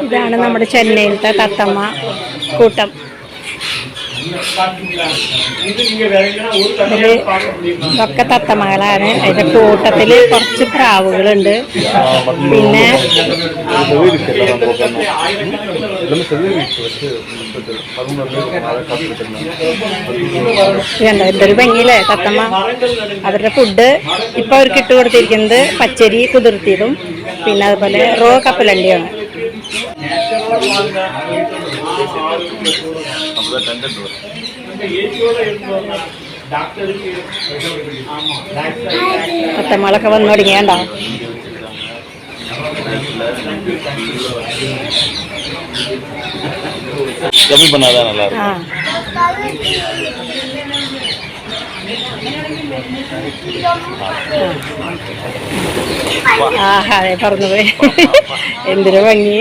ഇതാണ് നമ്മുടെ ചെന്നൈയിലത്തെ തത്തമ്മ കൂട്ടം. ഇതൊക്കെ തത്തമ്മകളാണ്. അതിന്റെ കൂട്ടത്തിൽ കുറച്ച് പ്രാവുകളുണ്ട്. പിന്നെ എന്തൊരു ഭംഗിയില്ലേ തത്തമ്മ. അവരുടെ ഫുഡ് ഇപ്പൊ അവർക്ക് ഇട്ട് കൊടുത്തിരിക്കുന്നത് പച്ചരി കുതിർത്തിയതും പിന്നെ അതുപോലെ റോ കപ്പലണ്ടിയാണ്. തത്തമ്മകളൊക്കെ വന്നു തുടങ്ങിയണ്ടോ? അതെ പറന്നുപോയി. എന്തൊരു ഭംഗി.